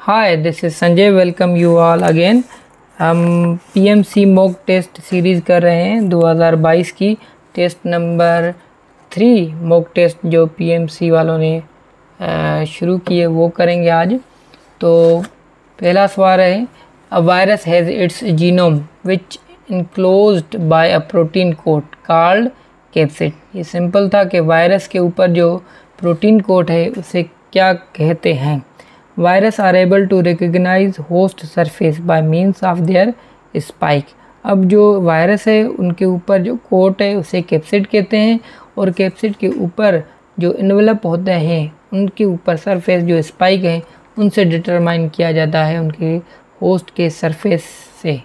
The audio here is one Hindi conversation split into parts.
Hi, this is Sanjay welcome you all again. हम पीएमसी मॉक टेस्ट सीरीज़ कर रहे हैं 2022 की। टेस्ट नंबर 3 मॉक टेस्ट जो पीएमसी वालों ने शुरू किए वो करेंगे आज। तो पहला सवाल है, a virus has its genome which enclosed by a protein coat called capsid. ये सिंपल था कि वायरस के ऊपर जो प्रोटीन कोट है उसे क्या कहते हैं। Virus are able to recognise host surface by means of their spike. अब जो वायरस है उनके ऊपर जो कोट है उसे कैप्सिड कहते हैं, और कैप्सिड के ऊपर जो इन्वेलप होते हैं उनके ऊपर सरफेस जो स्पाइक है उनसे डिटरमाइन किया जाता है उनके होस्ट के सरफेस से।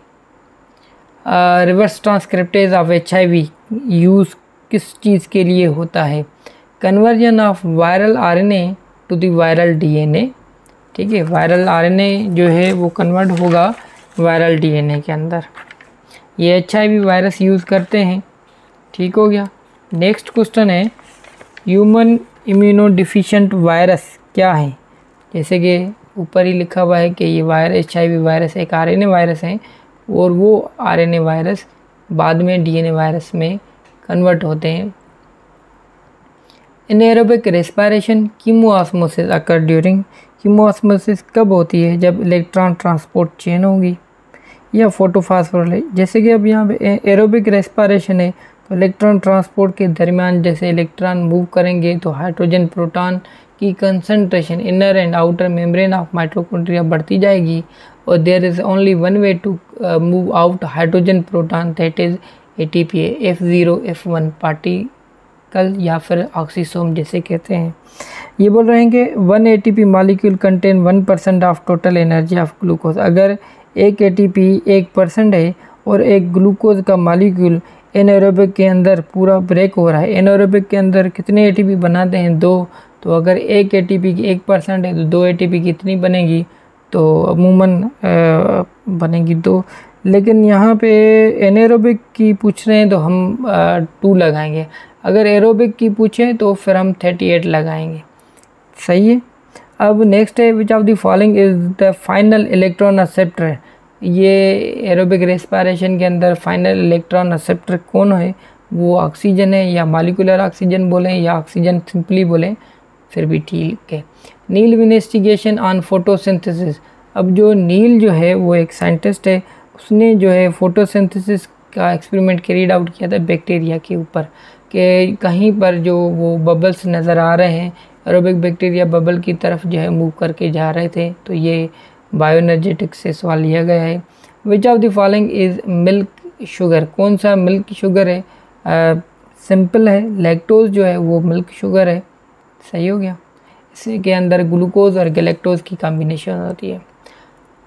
Reverse transcriptase of HIV use किस चीज़ के लिए होता है? Conversion of viral RNA to the viral DNA। ठीक है, वायरल RNA जो है वो कन्वर्ट होगा वायरल DNA के अंदर। ये HIV वायरस यूज़ करते हैं। ठीक हो गया। नेक्स्ट क्वेश्चन है, ह्यूमन इम्यूनो डिफिशिएंट वायरस क्या है? जैसे कि ऊपर ही लिखा हुआ है कि ये HIV वायरस एक RNA वायरस है, और वो RNA वायरस बाद में DNA वायरस में कन्वर्ट होते हैं। एनाएरोबिक रेस्पिरेशन कीमोऑस्मोसिस अकर ड्यूरिंग। कीमोऑस्मोसिस कब होती है? जब इलेक्ट्रॉन ट्रांसपोर्ट चेन होगी या फोटोफॉस्फोराइलेशन। जैसे कि अब यहाँ पे एरोबिक रेस्पिरेशन है तो इलेक्ट्रॉन ट्रांसपोर्ट के दरमियान जैसे इलेक्ट्रॉन मूव करेंगे तो हाइड्रोजन प्रोटॉन की concentration inner and outer membrane of mitochondria बढ़ती जाएगी, और there is only one way to move out hydrogen proton, that is ATP F0 F1 particle या फिर ऑक्सीसोम जैसे कहते हैं। ये बोल रहे हैं कि 1 ATP molecule contain 1% of total energy of glucose. अगर एक ATP 1% है और एक ग्लूकोज का मॉलिक्यूल एनाएरोबिक के अंदर पूरा ब्रेक हो रहा है। एनाएरोबिक के अंदर कितने ATP बनाते हैं? 2। तो अगर एक ATP की 1% है तो 2 ATP कितनी बनेगी? तो अमूमन बनेगी 2। लेकिन यहाँ पे एनाएरोबिक की पूछ रहे हैं तो हम 2 लगाएंगे। अगर एरोबिक की पूछें तो फिर हम 38 लगाएंगे। सही है। अब नेक्स्ट है, which of the following is the final electron acceptor. ये एरोबिक रेस्पिरेशन के अंदर फाइनल इलेक्ट्रॉन एक्सेप्टर कौन है? वो ऑक्सीजन है, या मॉलिक्यूलर ऑक्सीजन बोलें या ऑक्सीजन सिंपली बोलें फिर भी ठीक है। नील इन्वेस्टिगेशन ऑन फोटोसिंथेसिस। अब जो नील जो है वो एक साइंटिस्ट है, उसने जो है फोटोसिंथेसिस का एक्सपेरिमेंट कैरीड आउट किया था बैक्टीरिया के ऊपर, कि कहीं पर जो वो बबल्स नज़र आ रहे हैं, एरोबिक बैक्टीरिया बबल की तरफ जो है मूव करके जा रहे थे। तो ये बायोएनर्जेटिक्स से सवाल लिया गया है। Which of the following is milk sugar. कौन सा मिल्क शुगर है? सिंपल है, लैक्टोज जो है वो मिल्क शुगर है। सही हो गया। इसके अंदर ग्लूकोज और गैलेक्टोज की कॉम्बिनेशन होती है।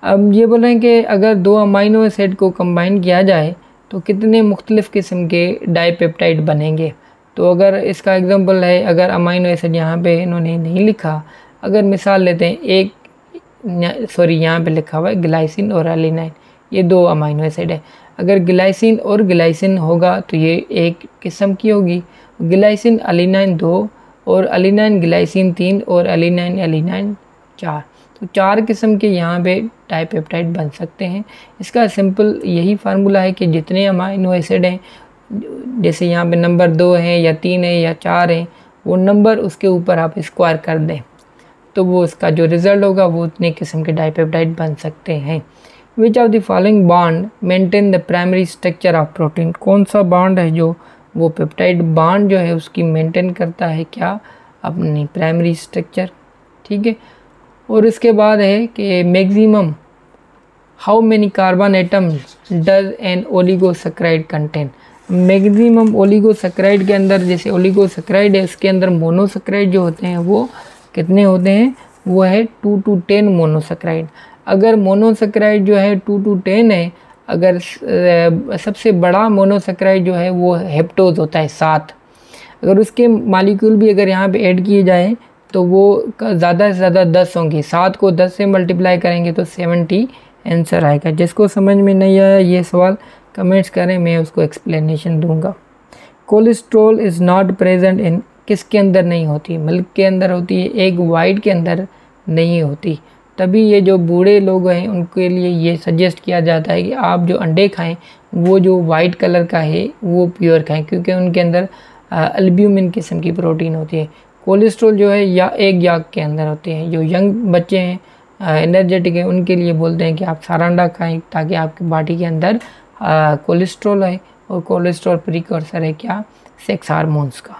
अब ये बोल रहे हैं कि अगर 2 अमाइनो एसिड को कंबाइन किया जाए तो कितने मुख्तलिफ़ किस्म के डाईपेप्टाइड बनेंगे? तो अगर इसका एग्जांपल है, अगर अमाइनो एसिड यहाँ पे इन्होंने नहीं लिखा, अगर मिसाल लेते हैं यहाँ पे लिखा हुआ है ग्लाइसिन और एलिनाइन, ये 2 अमाइनो एसिड है। अगर ग्लाइसिन और ग्लाइसिन होगा तो ये एक किस्म की होगी। ग्लाइसिन एलिनाइन 2 और एलिनाइन ग्लाइसिन 3 और एलिनाइन एलिनाइन 4। तो 4 किस्म के यहाँ पे डाईपेप्टाइड बन सकते हैं। इसका सिंपल यही फार्मूला है कि जितने अमाइनो एसिड हैं, जैसे यहाँ पे नंबर 2 है या 3 है या 4 है, वो नंबर उसके ऊपर आप स्क्वायर कर दें तो वो उसका जो रिज़ल्ट होगा वो उतने किस्म के डाईपेप्टाइड बन सकते हैं। विच of the following bond maintain the primary structure of protein. कौन सा बॉन्ड है जो वो पेप्टाइड बॉन्ड जो है उसकी मेंटेन करता है क्या? अपनी प्राइमरी स्ट्रक्चर। ठीक है। और इसके बाद है कि maximum how many carbon atoms does N oligosaccharide contain. Maximum oligosaccharide के अंदर, जैसे ओलिगोसैकेराइड है उसके अंदर मोनोसैकेराइड जो होते हैं वो कितने होते हैं? वो है 2 to 10 मोनोसैकेराइड। अगर मोनोसैकेराइड जो है 2 to 10 है, अगर सबसे बड़ा मोनोसैकेराइड जो है वो हेप्टोज होता है 7। अगर उसके मॉलिक्यूल भी अगर यहाँ पे ऐड किए जाएँ तो वो ज़्यादा से ज़्यादा 10 होंगे। 7 को 10 से मल्टीप्लाई करेंगे तो 70 आंसर आएगा। जिसको समझ में नहीं आया ये सवाल कमेंट्स करें, मैं उसको एक्सप्लेनेशन दूंगा। Cholesterol is not present in. किसके अंदर नहीं होती? मिल्क के अंदर होती है, एग वाइट के अंदर नहीं होती। तभी ये जो बूढ़े लोग हैं उनके लिए ये सजेस्ट किया जाता है कि आप जो अंडे खाएं वो जो वाइट कलर का है वो प्योर खाएं, क्योंकि उनके अंदर अल्ब्यूमिन किस्म की प्रोटीन होती है। कोलेस्ट्रॉल जो है या एग याक के अंदर होते हैं। जो यंग बच्चे हैं एनर्जेटिक है उनके लिए बोलते हैं कि आप सारा अंडा खाएं ताकि आपकी बॉडी के अंदर कोलेस्ट्रॉल है, और कोलेस्ट्रॉल प्रीकर्सर है क्या, सेक्स हार्मोन्स का।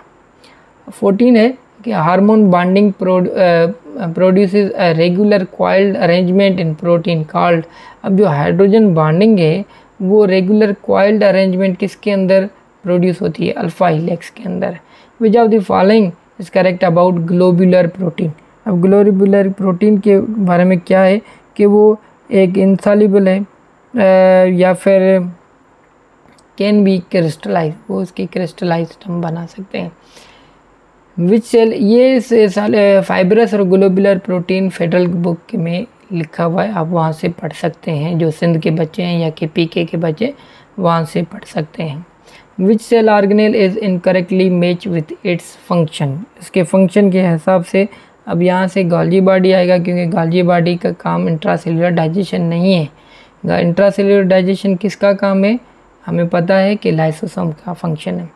14 है कि hormone bonding produces a regular coiled arrangement in protein called. अब जो हाइड्रोजन बॉन्डिंग है वो रेगुलर कॉइल्ड अरेंजमेंट किसके अंदर प्रोड्यूस होती है, अल्फा हेलिक्स के अंदर। Which of the following is correct about globular protein. अब ग्लोबुलर प्रोटीन के बारे में क्या है कि वो एक इंसॉल्युबल है या फिर कैन बी क्रिस्टलाइज, वो उसकी क्रिस्टलाइज्ड हम बना सकते हैं। विच सेल, ये फाइब्रस और ग्लोबुलर प्रोटीन फेडरल बुक में लिखा हुआ है, आप वहाँ से पढ़ सकते हैं। जो सिंध के बच्चे हैं या के पीके के बच्चे वहाँ से पढ़ सकते हैं। Which cell organelle is incorrectly match with its function, इसके फंक्शन के हिसाब से। अब यहाँ से गोल्जी बॉडी आएगा, क्योंकि गोल्जी बॉडी का काम इंट्रासेल्युलर डाइजेशन नहीं है। इंट्रासेल्युलर डाइजेशन किसका काम है, हमें पता है कि लाइसोसोम का फंक्शन है।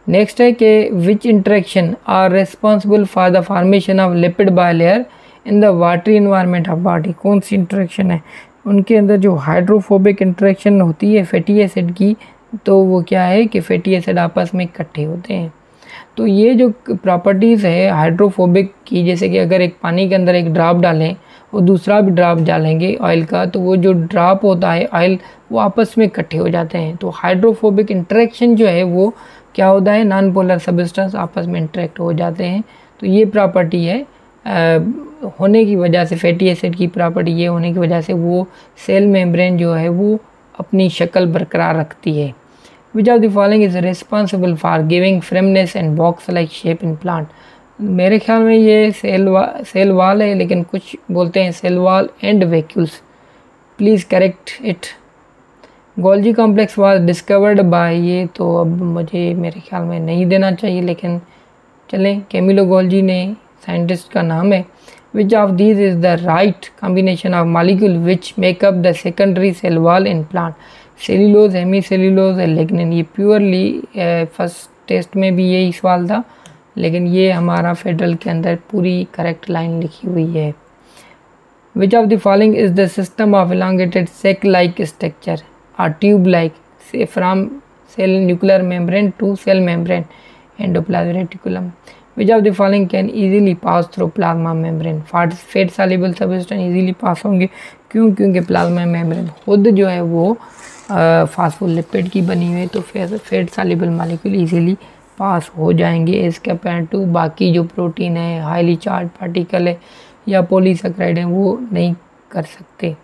नेक्स्ट है कि which interaction are responsible for the formation of lipid bilayer in the watery environment of body. कौन सी इंटरेक्शन है, उनके अंदर जो हाइड्रोफोबिक इंटरेक्शन होती है फैटी एसिड की, तो वो क्या है कि फैटी एसिड आपस में इकट्ठे होते हैं। तो ये जो प्रॉपर्टीज़ है हाइड्रोफोबिक की, जैसे कि अगर एक पानी के अंदर एक ड्रॉप डालें और दूसरा भी ड्रॉप डालेंगे ऑयल का, तो वो जो ड्रॉप होता है ऑयल वो आपस में इकट्ठे हो जाते हैं। तो हाइड्रोफोबिक इंटरेक्शन जो है वो क्या होता है, नॉन पोलर सब्सटेंस आपस में इंटरेक्ट हो जाते हैं। तो ये प्रॉपर्टी है होने की वजह से, फैटी एसिड की प्रॉपर्टी ये होने की वजह से वो सेल मेम्ब्रेन जो है वो अपनी शक्ल बरकरार रखती है। Which of the following is responsible for giving firmness and box like shape in plant. मेरे ख्याल में ये सेल वाल है, लेकिन कुछ बोलते हैं cell wall and vacuoles. Please correct it. Golgi complex was discovered by, ये तो अब मुझे मेरे ख्याल में नहीं देना चाहिए, लेकिन चलें, कैमिलो गोल्जी ने साइंटिस्ट का नाम है। Which of these is the right combination of molecule which make up the secondary cell wall in plant. Cellulose, hemicellulose, lignin. ये प्योरली फर्स्ट टेस्ट में भी यही सवाल था, लेकिन ये हमारा फेडरल के अंदर पूरी करेक्ट लाइन लिखी हुई है। Which of the following is the system of elongated sac like structure और ट्यूब लाइक से from cell nuclear membrane to cell membrane endoplasmic reticulum. Which of the following can easily pass through plasma membrane. Fat soluble substance easily pass होंगे, क्योंकि प्लाज्मा मेम्ब्रेन खुद जो है वो फास्फोलिपिड की बनी हुई है, तो fat soluble molecule easily pass हो जाएंगे एज कंपेयर टू बाकी जो प्रोटीन है, हाईली चार्ज पार्टिकल है या पॉलीसेकेराइड है, वो नहीं कर सकते।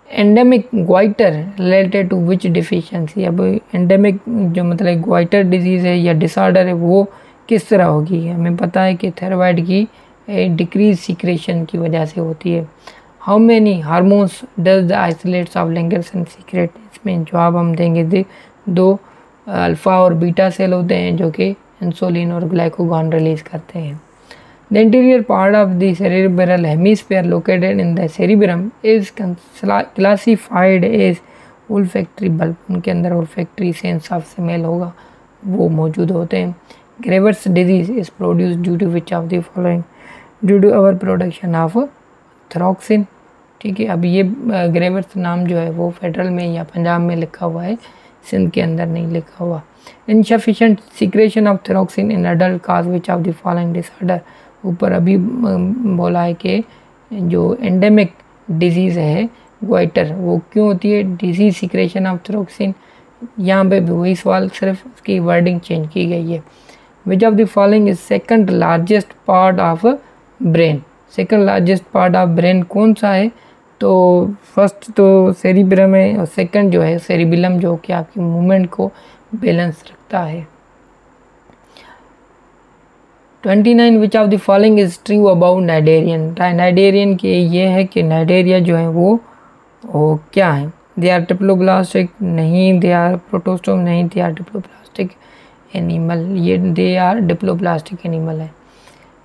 Endemic goitre related to which deficiency. अब एंडेमिक जो मतलब ग्वाइटर डिजीज़ है या डिसऑर्डर है वो किस तरह होगी, हमें पता है कि थायराइड की डिक्रीज सीक्रेशन की वजह से होती है। How many hormones does the isolates of Langerhans secrete. इसमें जवाब हम देंगे दो अल्फ़ा और बीटा सेल होते हैं जो कि इंसुलिन और ग्लाइकोगॉन रिलीज करते हैं। The interior part of the cerebral hemisphere located in the cerebrum is classified as olfactory bulb. उनके अंदर ओल्फैक्टरी सेंस ऑफ स्मेल होगा, वो मौजूद होते हैं। Graves disease is produce due to which of the following. Due to over production of thyroxine. ठीक है, अब ये ग्रेवर्स नाम जो है वो फेडरल में या पंजाब में लिखा हुआ है, सिंध के अंदर नहीं लिखा हुआ। Insufficient secretion of thyroxine in adult cause which of the following disorder. ऊपर अभी बोला है कि जो एंडेमिक डिजीज़ है ग्वाइटर वो क्यों होती है, डिजीज सीक्रेशन ऑफ थ्रोक्सिन। यहाँ पे भी वही सवाल, सिर्फ उसकी वर्डिंग चेंज की गई है। Which of the following is second largest part of brain. Second largest part of brain कौन सा है, तो फर्स्ट तो सेरिब्रम है और सेकंड जो है सेरिबिलम, जो कि आपकी मूवमेंट को बैलेंस रखता है। 29 विच of the following is true about cnidarian. Cnidarian के ये है कि नाइडेरिया जो है वो क्या है, दे आर डिप्लोब्लास्टिक नहीं, दे आर प्रोटोस्टोम नहीं, दे आर डिप्लोब्लास्टिक एनिमल, ये दे आर डिप्लोब्लास्टिक एनिमल है।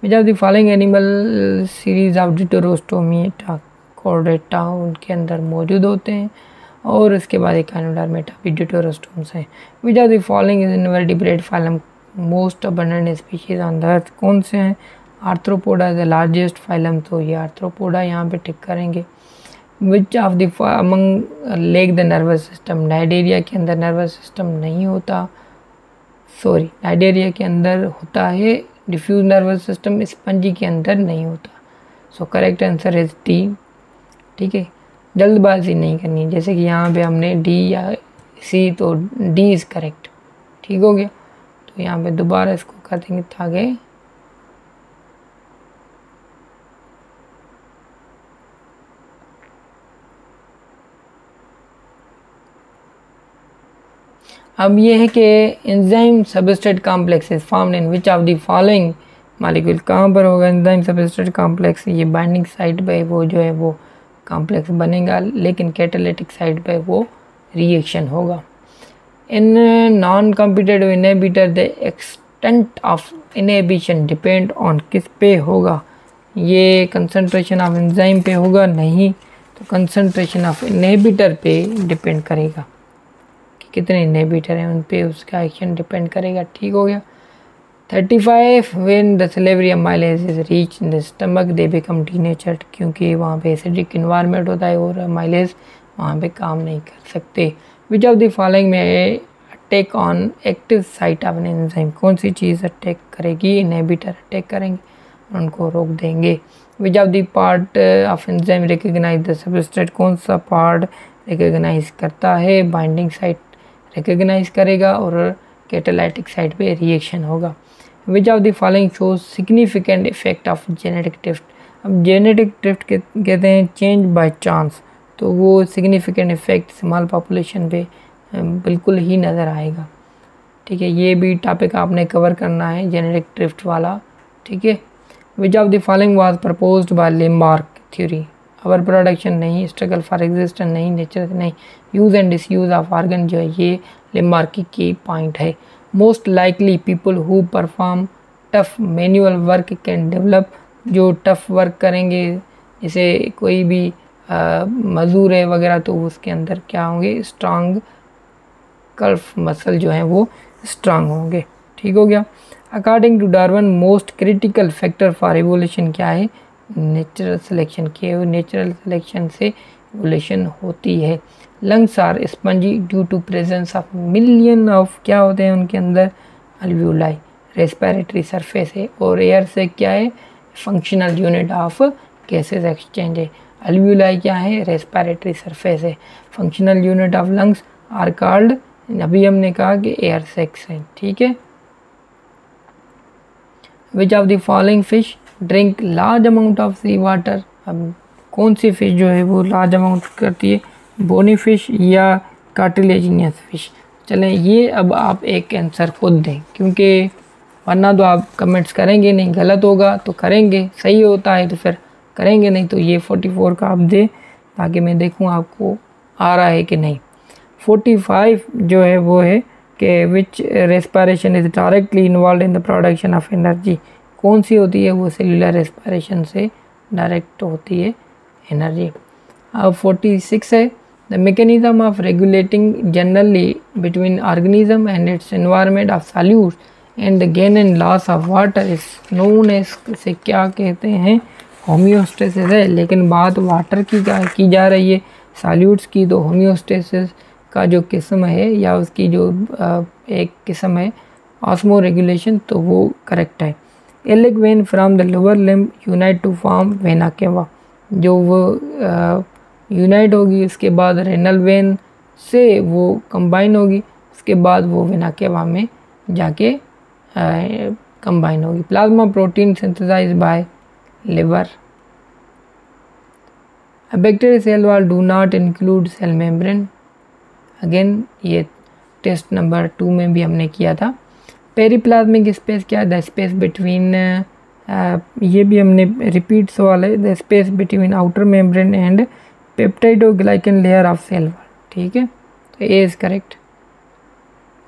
Which of the following animal series of deuterostomia chordata उनके अंदर मौजूद होते हैं, और उसके बाद एकाइनोडर्मेटा भी डिटरोस्टोम्स हैं। विच of the following is invertebrate phylum most abundant species on the earth, कौन से हैं? Arthropoda is the largest phylum, तो ये आर्थ्रोपोडा यहाँ पे टिक करेंगे। विच of the among leg the nervous system, Cnidaria के अंदर नर्वस सिस्टम नहीं होता, सॉरी नाइडेरिया के अंदर होता है डिफ्यूज नर्वस सिस्टम, स्पंजी के अंदर नहीं होता। So correct answer is D. ठीक है, जल्दबाजी नहीं करनी, जैसे कि यहाँ पे हमने डी या सी, तो डी इज़ करेक्ट। ठीक हो गया, तो यहाँ पे दोबारा इसको कर देंगे ताकि अब ये है कि enzyme substrate complex is formed in which of the following molecule, कहाँ पर होगा एंजाइम सबस्ट्रेट कॉम्प्लेक्स? ये बाइंडिंग साइट पे वो जो है वो कॉम्प्लेक्स बनेगा, लेकिन कैटालिटिक साइट पे वो रिएक्शन होगा। In non competitive inhibitor the extent of inhibition depend on किस पे होगा? ये कंसंट्रेशन ऑफ एंजाइम पे होगा? नहीं, तो कंसंट्रेशन ऑफ इनहिबिटर पे डिपेंड करेगा, कितने इनहिबिटर हैं उन पे उसका एक्शन डिपेंड करेगा। ठीक हो गया। 35 when the salivary amylase is reach in the stomach they become denatured, क्योंकि वहाँ पे एसिडिक इन्वायरमेंट होता है और अमाइलेज वहाँ पे काम नहीं कर सकते। विच ऑफ द फॉलोइंग में attack on active site of an enzyme, कौन सी चीज़ अटैक करेगी? इनहिबिटर अटैक करेंगे, उनको रोक देंगे। Which of the part of enzyme recognise the substrate, कौन सा पार्ट रिकॉग्नाइज करता है? बाइंडिंग साइट रिकॉग्नाइज करेगा और कैटालाइटिक साइड पे रिएक्शन होगा। विच of the following shows significant effect of genetic drift, अब जेनेटिक ड्रिफ्ट कहते हैं चेंज बाय चांस, तो वो सिग्निफिकेंट इफेक्ट स्मॉल पॉपुलेशन पे बिल्कुल ही नज़र आएगा। ठीक है, ये भी टॉपिक आपने कवर करना है जेनेटिक ड्रिफ्ट वाला। ठीक है, which of the following was proposed by Lamarck theory, over production नहीं, स्ट्रगल फॉर एग्जिस्टेंस नहीं, नेचर नहीं, use and disuse of organ जो है ये लिम्बार्की की पॉइंट है। Most likely people who perform tough manual work can develop, जो टफ वर्क करेंगे जैसे कोई भी मजदूर है वगैरह, तो उसके अंदर क्या होंगे? स्ट्रांग कल्फ मसल जो हैं वो स्ट्रांग होंगे। ठीक हो गया। According to Darwin most critical factor for evolution क्या है? नेचुरल सिलेक्शन के, नेचुरल सिलेक्शन से एवोल्यूशन होती है। Lungs are spongy due to presence of million of क्या होते हैं उनके अंदर? अल्वियोलाई, रेस्पिरेटरी सरफेस है, और एयर से क्या है? Functional unit of gases exchange है। अल्वियोलाई क्या है? रेस्पिरेटरी सरफेस है। Functional unit of lungs are called, अभी हमने कहा कि एयर सेक्स है। ठीक है। Which of the following fish drink large amount of sea water, अब कौन सी फिश जो है वो लार्ज अमाउंट करती है? बोनी फिश या कार्टिलेजिनियस फिश? चलें, ये अब आप एक आंसर खुद दें, क्योंकि वरना तो आप कमेंट्स करेंगे नहीं, गलत होगा तो करेंगे, सही होता है तो फिर करेंगे नहीं। तो ये 44 का आप दें ताकि मैं देखूं आपको आ रहा है कि नहीं। 45 जो है वो है कि which respiration is directly involve in the production of energy, कौन सी होती है? वो सेल्यूलर रेस्पिरेशन से डायरेक्ट होती है एनर्जी। अब 46 है the mechanism of regulating generally between organism and its environment of solutes and the gain and loss of water is known as, से क्या कहते हैं? होम्योस्टेसिस है। लेकिन बात वाटर की जा रही है, सॉल्यूट्स की, तो होम्योस्टेसिस का जो किस्म है या उसकी जो एक किस्म है ऑस्मो रेगुलेशन, तो वो करेक्ट है। Iliac vein from the lower limb unite to form vena cava, जो वो यूनाइट होगी उसके बाद रेनल वेन से वो कंबाइन होगी, उसके बाद वो वेना केवा में जाके कंबाइन होगी। Plasma protein synthesize by liver. Bacterial cell wall do not include cell membrane, again ये टेस्ट नंबर 2 में भी हमने किया था। पेरीप्लाज्मिक स्पेस क्या है? द स्पेस बिटवीन, ये भी हमने रिपीट सवाल है, the space between outer membrane and peptidoglycan layer of cell wall. ठीक है, तो A is correct.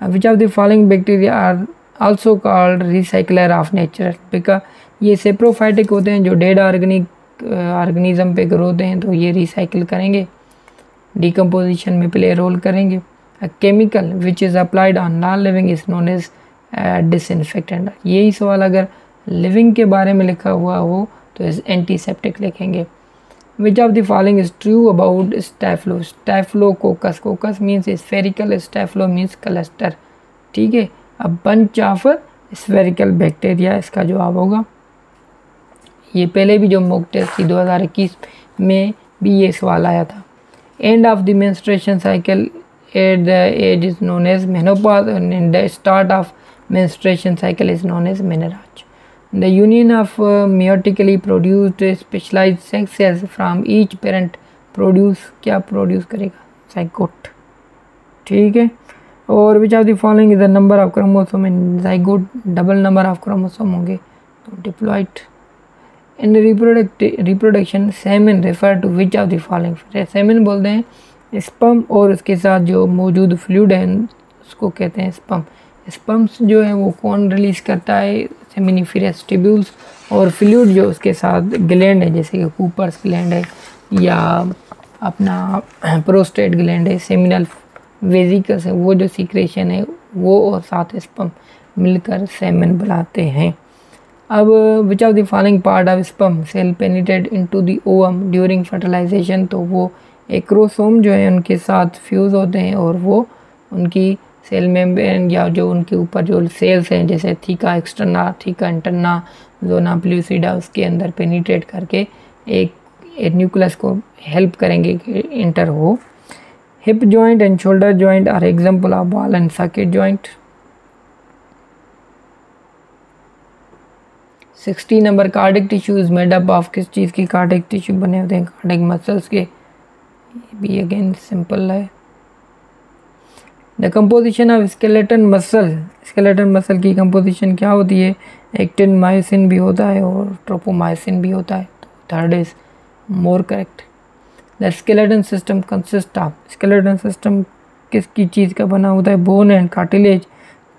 Which of the following bacteria are also called recycler of nature, ये सेप्रोफाइटिक होते हैं, जो डेड ऑर्गेनिज्म पे ग्रो होते हैं, तो ये रिसाइकिल करेंगे, डिकम्पोजिशन में प्ले रोल करेंगे। A chemical which is applied on non living is known as disinfectant. यही सवाल अगर लिविंग के बारे में लिखा हुआ हो तो इस एंटीसेप्टिक लिखेंगे। Which of the following is true about staphylococcus. Coccus means spherical, staphylo means cluster, ठीक है। अब बंच ऑफ स्फेरिकल बैक्टीरिया इसका जवाब होगा। ये पहले भी जो मॉक टेस्ट थी 2021 में भी ये सवाल आया था। End of the menstruation cycle at the age is known as menopause and the start of menstruation cycle is known as menarche. The union of meiotically produced specialised sex cells from each parent produce, क्या प्रोड्यूस करेगा? ज़ाइगोट, ठीक है। और which of the following is the number of chromosome in zygote? Double number of chromosome होंगे तो diploid. In reproduction semen refer to which of the following? Semen बोलते हैं स्पर्म और उसके साथ जो मौजूद फ्लूइड है उसको कहते हैं स्पर्म। स्पर्म्स जो है वो कौन रिलीज़ करता है? Seminiferous tubules. और फ्लूइड जो उसके साथ ग्लैंड है, जैसे कि कूपर्स ग्लैंड है या अपना प्रोस्टेट ग्लैंड है, सेमिनल वेजिकल्स है, वो जो सीक्रेशन है वो और साथ स्पर्म मिलकर सेमेन बनाते हैं। अब which of the following part of sperm cell penetrate into the ovum during fertilization? तो वो एक्रोसोम जो है उनके साथ फ्यूज़ होते हैं और वो उनकी सेल मेम्ब्रेन या जो उनके ऊपर जो सेल्स हैं, जैसे थीका एक्सटर्ना, थीका इंटरना, जोना प्लूसिडा, उसके अंदर पेनिट्रेट करके एक न्यूक्लियस को हेल्प करेंगे कि इंटर हो। Hip joint and shoulder joint are example of ball and socket joint. 60 number cardiac tissue is made up of, किस चीज़ की कार्डिक टिश्यू बने होते हैं? कार्डिक मसल्स के। ये भी अगेन सिंपल है। The composition of skeleton muscle, skeleton muscle की कंपोजिशन क्या होती है? एक्टिन मायोसिन भी होता है और ट्रोपोमायोसिन भी होता है, तो third is more correct. The skeleton system consist of, skeleton system किसकी चीज़ का बना होता है? बोन एंड कार्टिलेज,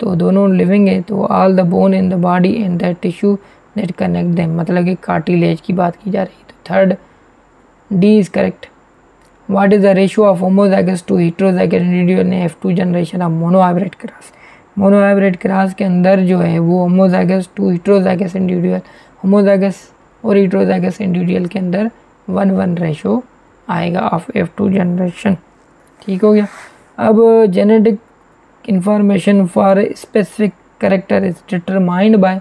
तो दोनों लिविंग है, तो all the bone in the body and the tissue that connect them, मतलब कि कार्टिलेज की बात की जा रही है, तो third D is correct. What is the ratio of homozygous to heterozygous individual in F2 generation of monohybrid cross? Monohybrid cross के अंदर जो है वो homozygous to heterozygous individual, homozygous और हेटेरोजाइगस इंडिविजुअल के अंदर 1:1 रेशो आएगा ऑफ F2 जनरेशन, ठीक हो गया। अब genetic information for specific character is determined by,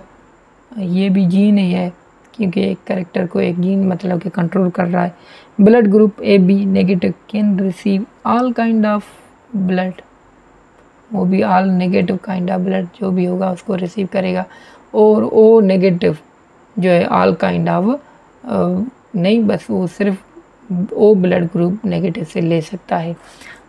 ये भी जीन ही है क्योंकि एक कैरेक्टर को एक जीन मतलब कि कंट्रोल कर रहा है। Blood group AB negative can receive all kind of blood, वो भी all negative kind of blood जो भी होगा उसको रिसीव करेगा। और O नेगेटिव जो है ऑल काइंड ऑफ नहीं, बस वो सिर्फ O ब्लड ग्रुप नेगेटिव से ले सकता है।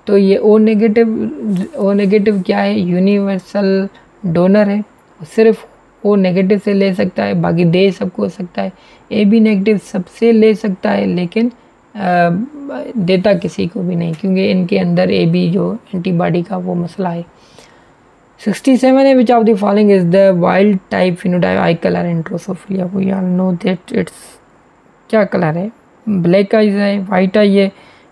तो ये O नेगेटिव क्या है? यूनिवर्सल डोनर है, सिर्फ O नेगेटिव से ले सकता है, बाकी दे सबको हो सकता है। AB नेगेटिव सबसे ले सकता है लेकिन देता किसी को भी नहीं, क्योंकि इनके अंदर AB जो एंटीबॉडी का वो मसला है। 67 है which of the following is the wild type phenotype eye colour in drosophila? We all know that it's, क्या कलर है? ब्लैक आईज है, वाइट आई है,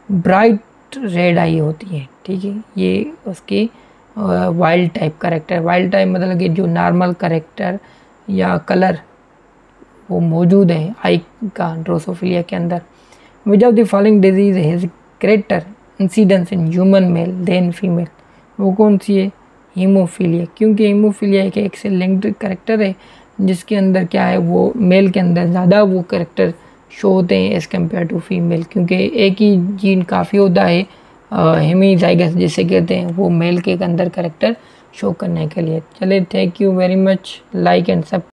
ब्राइट रेड आई होती है, ठीक है। ये उसकी wild type character, wild type मतलब कि जो नॉर्मल करेक्टर या कलर वो मौजूद है आई का ड्रोसोफिलिया के अंदर। Which of the following disease has greater incidence in human male than female? वो कौन सी है? हीमोफीलिया, क्योंकि हीमोफीलिया एक एक्स लिंक्ड करेक्टर है जिसके अंदर क्या है वो मेल के अंदर ज़्यादा वो करेक्टर शो होते हैं एज़ कम्पेयर टू फीमेल, क्योंकि एक ही जीन काफ़ी होता है हेमीजाइगस जिसे कहते हैं वो मेल के अंदर करेक्टर शो करने के लिए। चले, thank you very much, like and सब